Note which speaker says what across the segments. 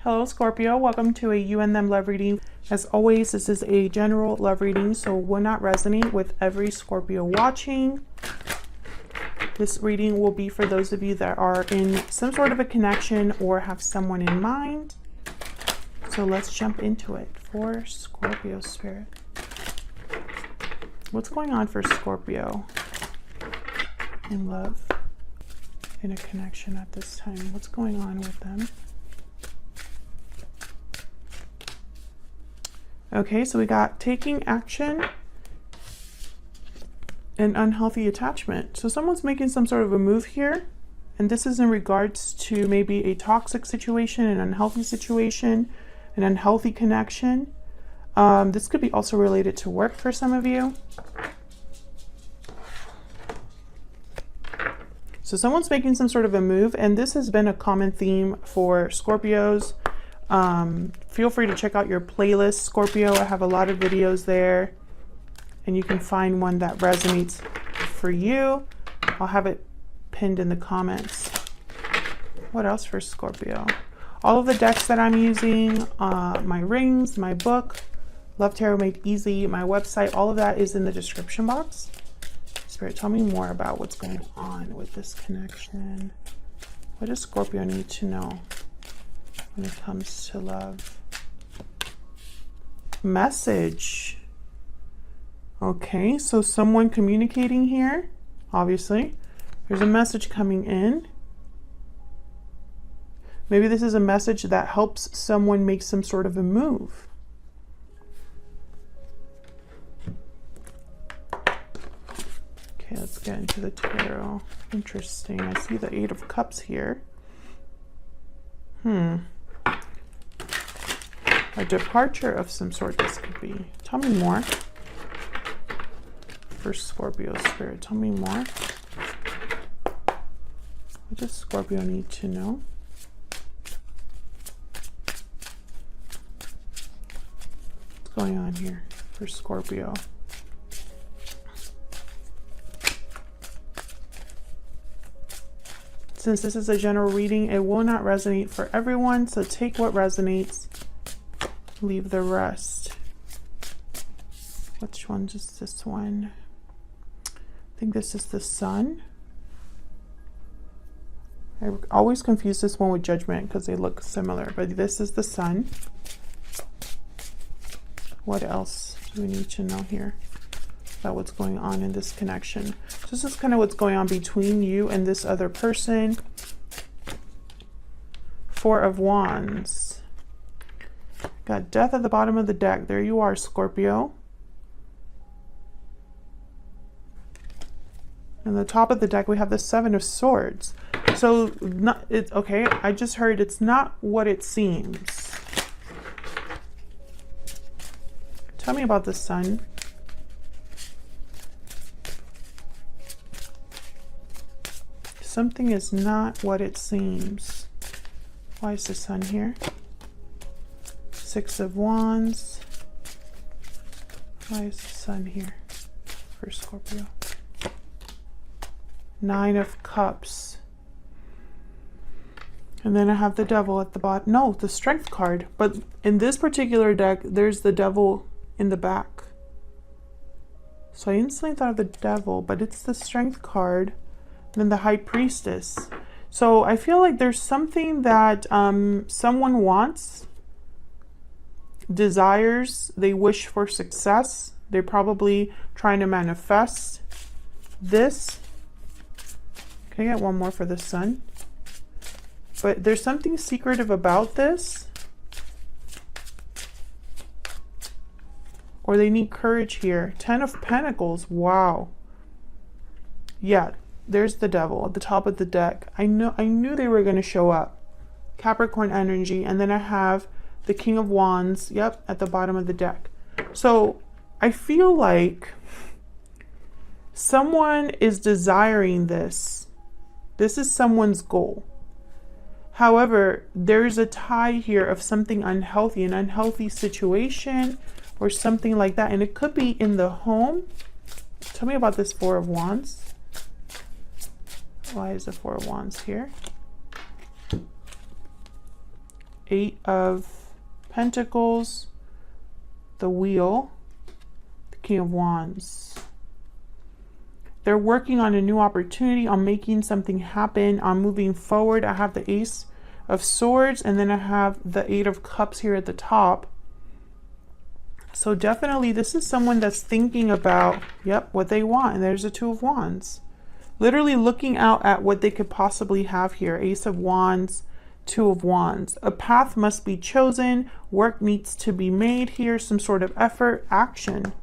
Speaker 1: Hello Scorpio, welcome to a you and them love reading. As always, this is a general love reading, so will not resonate with every Scorpio watching. This reading will be for those of you that are in some sort of a connection or have someone in mind. So let's jump into it for Scorpio spirit. What's going on for Scorpio in love, in a connection at this time? What's going on with them? Okay, so we got taking action and unhealthy attachment. So someone's making some sort of a move here, and this is in regards to maybe a toxic situation, an unhealthy situation, an unhealthy connection. This could be also related to work for some of you. So someone's making some sort of a move, and this has been a common theme for Scorpios. Feel free to check out your playlist, Scorpio. I have a lot of videos there, and you can find one that resonates for you. I'll have it pinned in the comments. What else for Scorpio? All of the decks that I'm using, my rings, my book, Love Tarot Made Easy, my website, all of that is in the description box. Spirit, tell me more about what's going on with this connection. What does Scorpio need to know when it comes to love? Message. Okay, so someone communicating here, obviously. There's a message coming in. Maybe this is a message that helps someone make some sort of a move. Okay, let's get into the tarot. Interesting. I see the Eight of Cups here. A departure of some sort this could be. Tell me more. For Scorpio spirit, tell me more. What does Scorpio need to know? What's going on here for Scorpio? Since this is a general reading, it will not resonate for everyone, so take what resonates, leave the rest. Which one is this one? I think this is the Sun. I always confuse this one with Judgment because they look similar, but this is the Sun. What else do we need to know here about what's going on in this connection? So this is kind of what's going on between you and this other person. Four of Wands. Got Death at the bottom of the deck. There you are, Scorpio. And the top of the deck, we have the Seven of Swords. So, okay, I just heard it's not what it seems. Tell me about the Sun. Something is not what it seems. Why is the Sun here? Six of Wands. Why is the Sun here for Scorpio? Nine of Cups. And then I have the Devil at the bottom. No, the Strength card. But in this particular deck, there's the Devil in the back. So I instantly thought of the Devil, but it's the Strength card. And then the High Priestess. So I feel like there's something that someone wants, desires, they wish for success. They're probably trying to manifest this. Can I get one more for the Sun? But there's something secretive about this. Or they need courage here. Ten of Pentacles. Wow. Yeah, there's the Devil at the top of the deck. I knew they were going to show up. Capricorn energy. And then I have the King of Wands. Yep, at the bottom of the deck. So I feel like someone is desiring this. This is someone's goal. However, there's a tie here of something unhealthy, an unhealthy situation or something like that. And it could be in the home. Tell me about this Four of Wands. Why is the Four of Wands here? Eight of Pentacles, the Wheel, the King of Wands. They're working on a new opportunity, on making something happen, on moving forward. I have the Ace of Swords, and then I have the Eight of Cups here at the top. So definitely this is someone that's thinking about, yep, what they want. And there's the Two of Wands. Literally looking out at what they could possibly have here. Ace of Wands, Two of Wands. A path must be chosen. Work needs to be made here. Some sort of effort, action.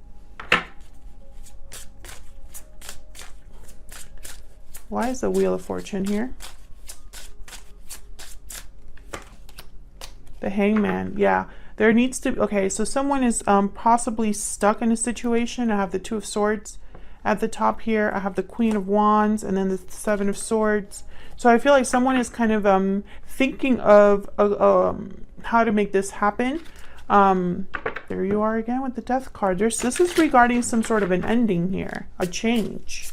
Speaker 1: Why is the Wheel of Fortune here? The Hangman. Yeah, there needs to be, okay, so someone is possibly stuck in a situation. I have the Two of Swords at the top here. I have the Queen of Wands and then the Seven of Swords. So I feel like someone is kind of thinking of how to make this happen. There you are again with the Death card. This is regarding some sort of an ending here, a change.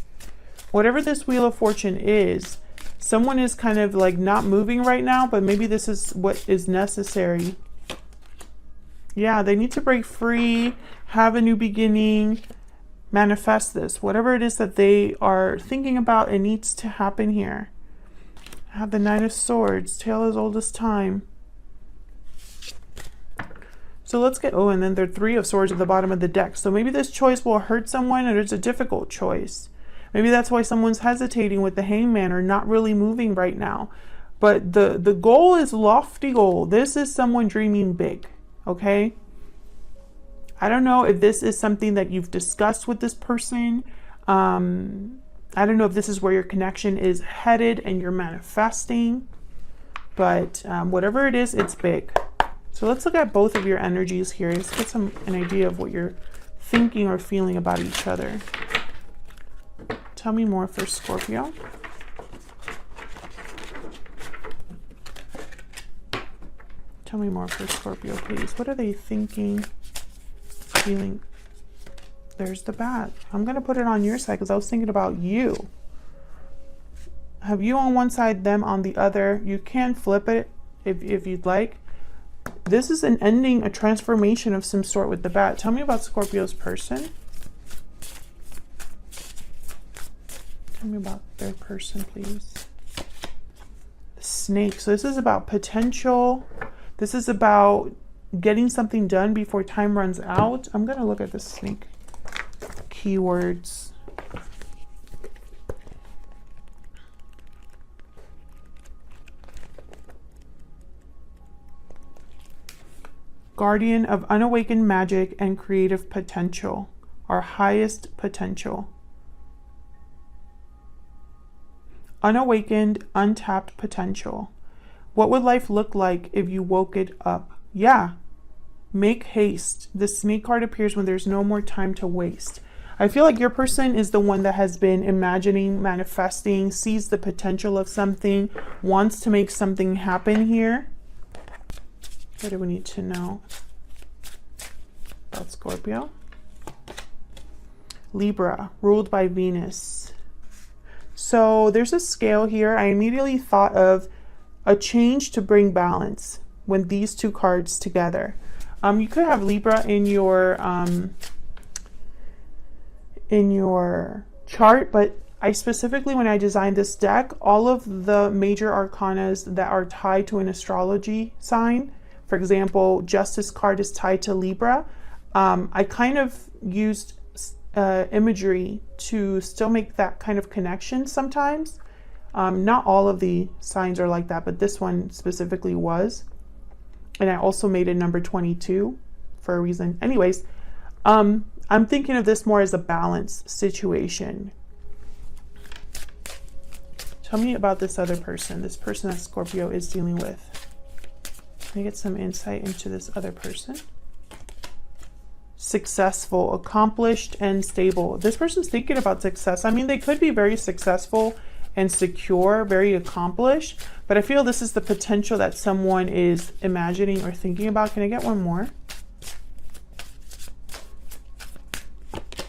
Speaker 1: Whatever this Wheel of Fortune is, someone is kind of like not moving right now, but maybe this is what is necessary. Yeah, they need to break free, have a new beginning, manifest this. Whatever it is that they are thinking about, it needs to happen here. I have the Nine of Swords, tale as old as time. So let's get, oh, and then there are Three of Swords at the bottom of the deck. So maybe this choice will hurt someone, or it's a difficult choice. Maybe that's why someone's hesitating with the Hangman or not really moving right now. But the goal is lofty goal. This is someone dreaming big, okay? I don't know if this is something that you've discussed with this person. I don't know if this is where your connection is headed and you're manifesting. But whatever it is, it's big. So let's look at both of your energies here. Let's get an idea of what you're thinking or feeling about each other. Tell me more for Scorpio. Tell me more for Scorpio, please. What are they thinking, feeling? There's the Bat. I'm going to put it on your side because I was thinking about you. Have you on one side, them on the other. You can flip it if you'd like. This is an ending, a transformation of some sort with the Bat. Tell me about Scorpio's person. Tell me about their person, please. The Snake. So this is about potential. This is about getting something done before time runs out. I'm going to look at the Snake keywords. Guardian of unawakened magic and creative potential. Our highest potential. Unawakened, untapped potential. What would life look like if you woke it up? Yeah. Make haste. The Snake card appears when there's no more time to waste. I feel like your person is the one that has been imagining, manifesting, sees the potential of something, wants to make something happen here. What do we need to know about Scorpio? Libra, ruled by Venus. So there's a scale here. I immediately thought of a change to bring balance when these two cards together. You could have Libra in your chart, but I specifically, when I designed this deck, all of the major arcanas that are tied to an astrology sign, for example, Justice card is tied to Libra. I kind of used imagery to still make that kind of connection sometimes. Not all of the signs are like that, but this one specifically was. And I also made it number 22 for a reason. Anyways, I'm thinking of this more as a balance situation. Tell me about this other person, this person that Scorpio is dealing with. Can I get some insight into this other person? Successful, accomplished, and stable. This person's thinking about success. I mean, they could be very successful and secure, very accomplished, but I feel this is the potential that someone is imagining or thinking about. Can I get one more?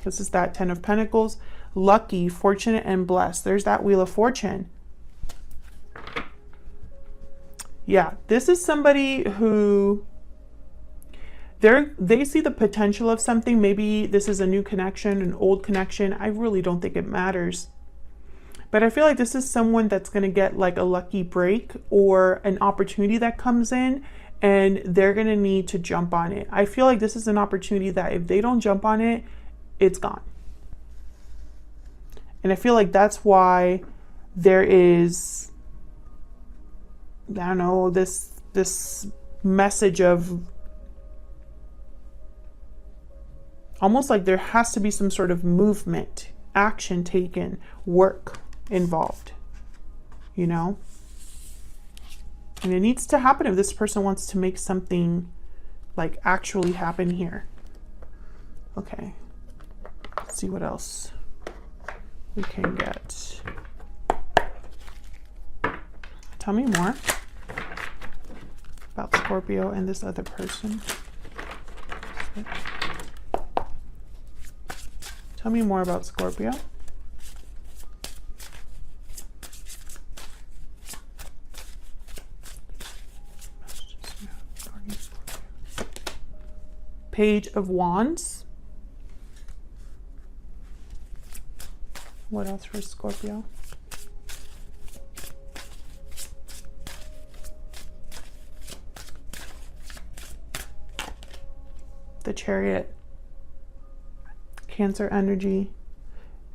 Speaker 1: This is that Ten of Pentacles. Lucky, fortunate, and blessed. There's that Wheel of Fortune. Yeah, this is somebody who they see the potential of something. Maybe this is a new connection, an old connection. I really don't think it matters. But I feel like this is someone that's going to get like a lucky break or an opportunity that comes in, and they're going to need to jump on it. I feel like this is an opportunity that if they don't jump on it, it's gone. And I feel like that's why there is, I don't know, this message of almost like there has to be some sort of movement, action taken, work involved, you know? And it needs to happen if this person wants to make something like actually happen here. Okay, let's see what else we can get. Tell me more about Scorpio and this other person. Tell me more about Scorpio. Page of Wands. What else for Scorpio? The Chariot. Cancer energy.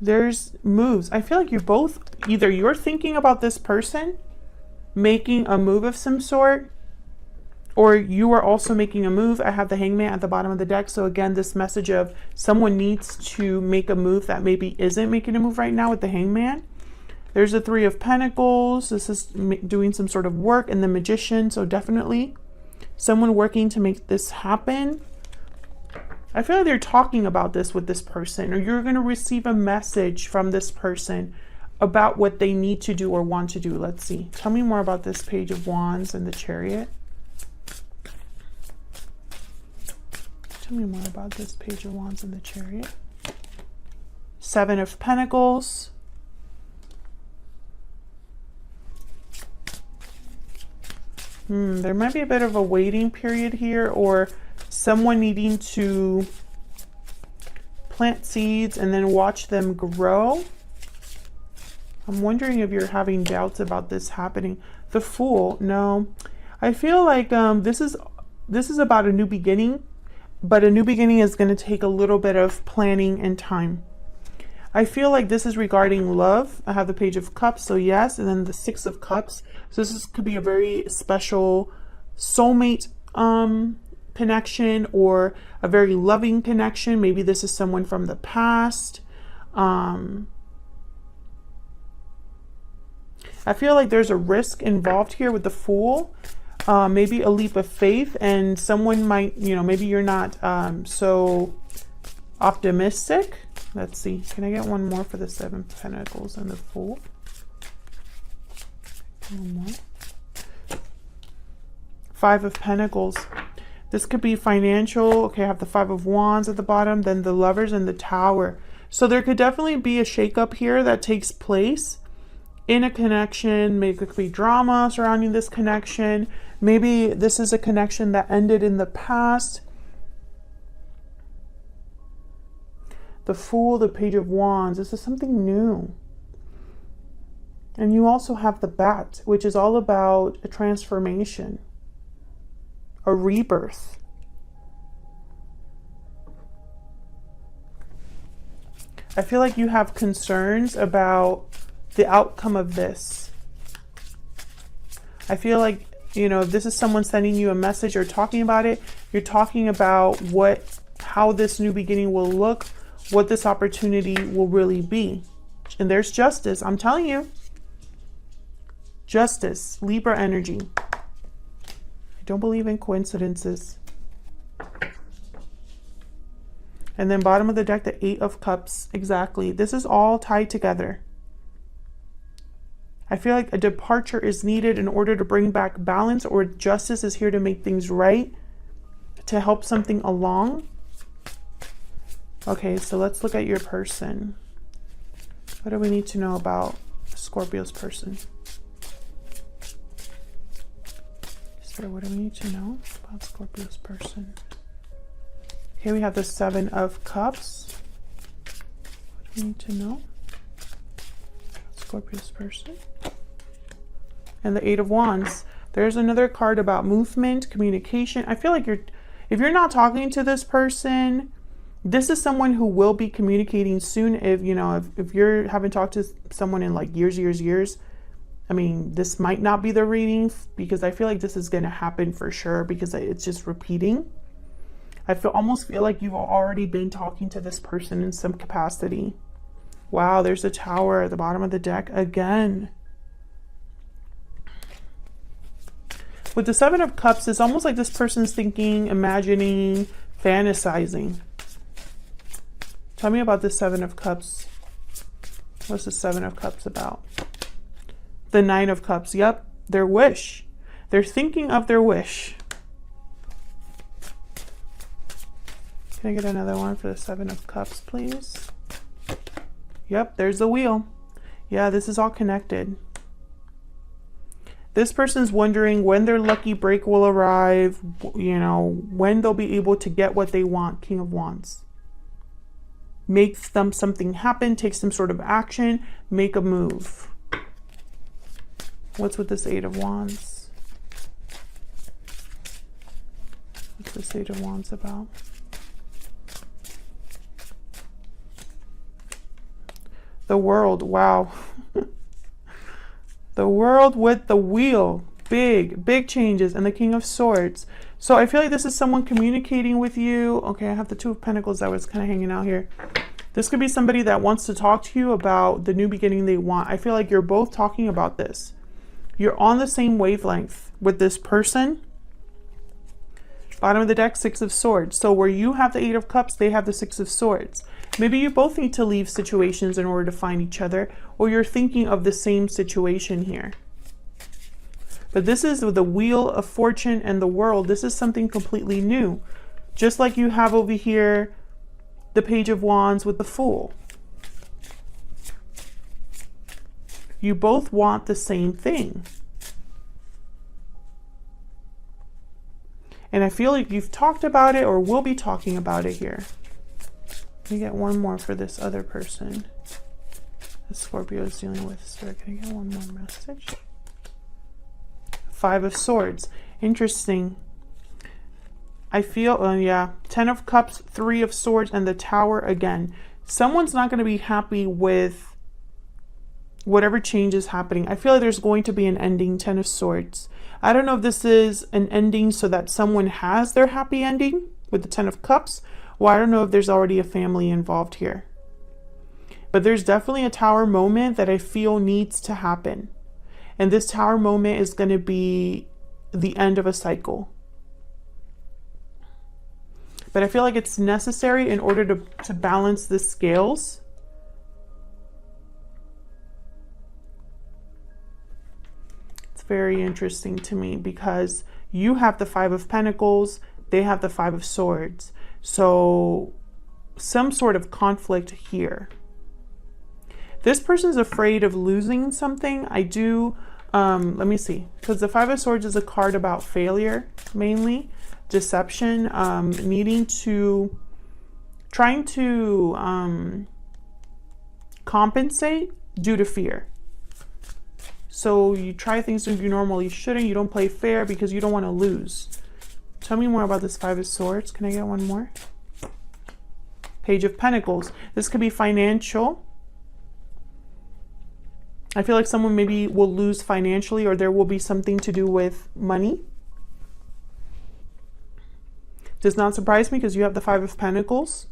Speaker 1: There's moves. I feel like you both, either you're thinking about this person making a move of some sort, or you are also making a move. I have the Hangman at the bottom of the deck. So again, this message of someone needs to make a move that maybe isn't making a move right now with the Hangman. There's the Three of Pentacles. This is doing some sort of work, and the Magician. So definitely someone working to make this happen. I feel like they're talking about this with this person, or you're going to receive a message from this person about what they need to do or want to do. Let's see. Tell me more about this Page of Wands and the Chariot. Tell me more about this Page of Wands and the Chariot. Seven of Pentacles. There might be a bit of a waiting period here, or someone needing to plant seeds and then watch them grow. I'm wondering if you're having doubts about this happening. The Fool, no. I feel like this is about a new beginning, but a new beginning is going to take a little bit of planning and time. I feel like this is regarding love. I have the Page of Cups, so yes, and then the Six of Cups. So this could be a very special soulmate connection, or a very loving connection. Maybe this is someone from the past. I feel like there's a risk involved here with the Fool. Maybe a leap of faith, and someone might, you know, maybe you're not so optimistic. Let's see. Can I get one more for the Seven of Pentacles and the Fool? One more. Five of Pentacles. This could be financial. Okay, I have the Five of Wands at the bottom, then the Lovers and the Tower. So there could definitely be a shakeup here that takes place in a connection. Maybe it could be drama surrounding this connection. Maybe this is a connection that ended in the past. The Fool, the Page of Wands. This is something new. And you also have the Bat, which is all about a transformation, a rebirth. I feel like you have concerns about the outcome of this. I feel like, you know, if this is someone sending you a message or talking about it, you're talking about how this new beginning will look, what this opportunity will really be. And there's justice. I'm telling you. Justice. Libra energy. I don't believe in coincidences. And then bottom of the deck, the Eight of Cups. Exactly. This is all tied together. I feel like a departure is needed in order to bring back balance, or justice is here to make things right, to help something along. Okay, so let's look at your person. What do we need to know about Scorpio's person? So what do we need to know about Scorpio's person? Okay, we have the Seven of Cups. What do we need to know about Scorpio's person? And the Eight of Wands. There's another card about movement, communication. I feel like if you're not talking to this person, this is someone who will be communicating soon. If you know, if you haven't talked to someone in like years, I mean, this might not be the reading, because I feel like this is going to happen for sure, because it's just repeating. I almost feel like you've already been talking to this person in some capacity. Wow, there's a Tower at the bottom of the deck again. With the Seven of Cups, it's almost like this person's thinking, imagining, fantasizing. Tell me about the Seven of Cups. What's the Seven of Cups about? The Nine of Cups. Yep, their wish. They're thinking of their wish. Can I get another one for the Seven of Cups, please? Yep, there's the Wheel. Yeah, this is all connected. This person's wondering when their lucky break will arrive, you know, when they'll be able to get what they want. King of Wands. Make them something happen, take some sort of action, make a move. What's with this Eight of Wands? What's this Eight of Wands about? The World. Wow. The World with the Wheel. Big changes. And the King of Swords. So I feel like this is someone communicating with you. Okay, I have the Two of Pentacles that was kind of hanging out here. This could be somebody that wants to talk to you about the new beginning they want. I feel like you're both talking about this. You're on the same wavelength with this person. Bottom of the deck, Six of Swords. So where you have the Eight of Cups, they have the Six of Swords. Maybe you both need to leave situations in order to find each other, or you're thinking of the same situation here. But this is the Wheel of Fortune and the World. This is something completely new. Just like you have over here, the Page of Wands with the Fool. You both want the same thing. And I feel like you've talked about it or will be talking about it here. Let me get one more for this other person that Scorpio is dealing with. So can I get one more message? Five of Swords. Interesting. I feel, yeah, Ten of Cups, Three of Swords, and the Tower again. Someone's not going to be happy with whatever change is happening. I feel like there's going to be an ending. Ten of Swords. I don't know if this is an ending so that someone has their happy ending with the Ten of Cups. Well, I don't know if there's already a family involved here. But there's definitely a Tower moment that I feel needs to happen. And this Tower moment is going to be the end of a cycle. But I feel like it's necessary in order to balance the scales. It's very interesting to me because you have the Five of Pentacles, they have the Five of Swords. So some sort of conflict here. This person's afraid of losing something. I do, let me see. Because the Five of Swords is a card about failure, mainly. Deception, trying to compensate due to fear. So you try things that you normally shouldn't. You don't play fair because you don't want to lose. Tell me more about this Five of Swords. Can I get one more? Page of Pentacles. This could be financial. I feel like someone maybe will lose financially, or there will be something to do with money. Does not surprise me because you have the Five of Pentacles.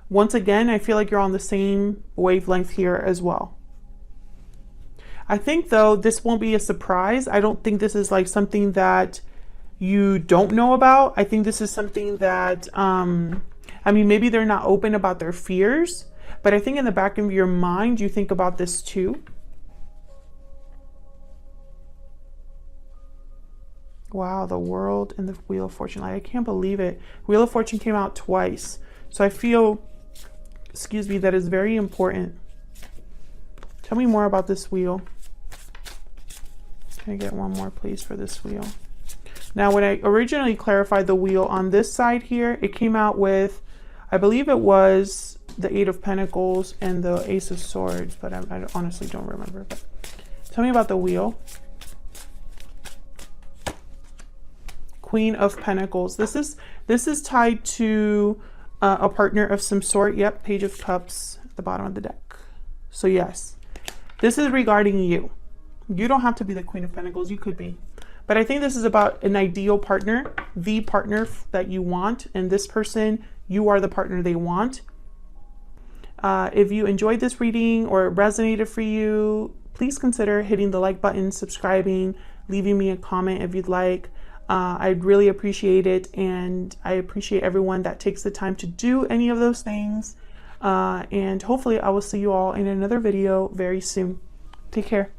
Speaker 1: Once again, I feel like you're on the same wavelength here as well. I think though, this won't be a surprise. I don't think this is like something that you don't know about. I think this is something that, I mean, maybe they're not open about their fears, but I think in the back of your mind, you think about this too. Wow, the World and the Wheel of Fortune. Like, I can't believe it. Wheel of Fortune came out twice. So I feel, excuse me, that is very important. Tell me more about this wheel. Can I get one more, please, for this wheel? Now, when I originally clarified the wheel on this side here, it came out with, I believe it was the Eight of Pentacles and the Ace of Swords, but I honestly don't remember. But tell me about the wheel. Queen of Pentacles. This is tied to a partner of some sort. Yep, Page of Cups at the bottom of the deck. So yes, this is regarding you. You don't have to be the Queen of Pentacles. You could be. But I think this is about an ideal partner, the partner that you want. And this person, you are the partner they want. If you enjoyed this reading or it resonated for you, please consider hitting the like button, subscribing, leaving me a comment if you'd like. I'd really appreciate it. And I appreciate everyone that takes the time to do any of those things. And hopefully I will see you all in another video very soon. Take care.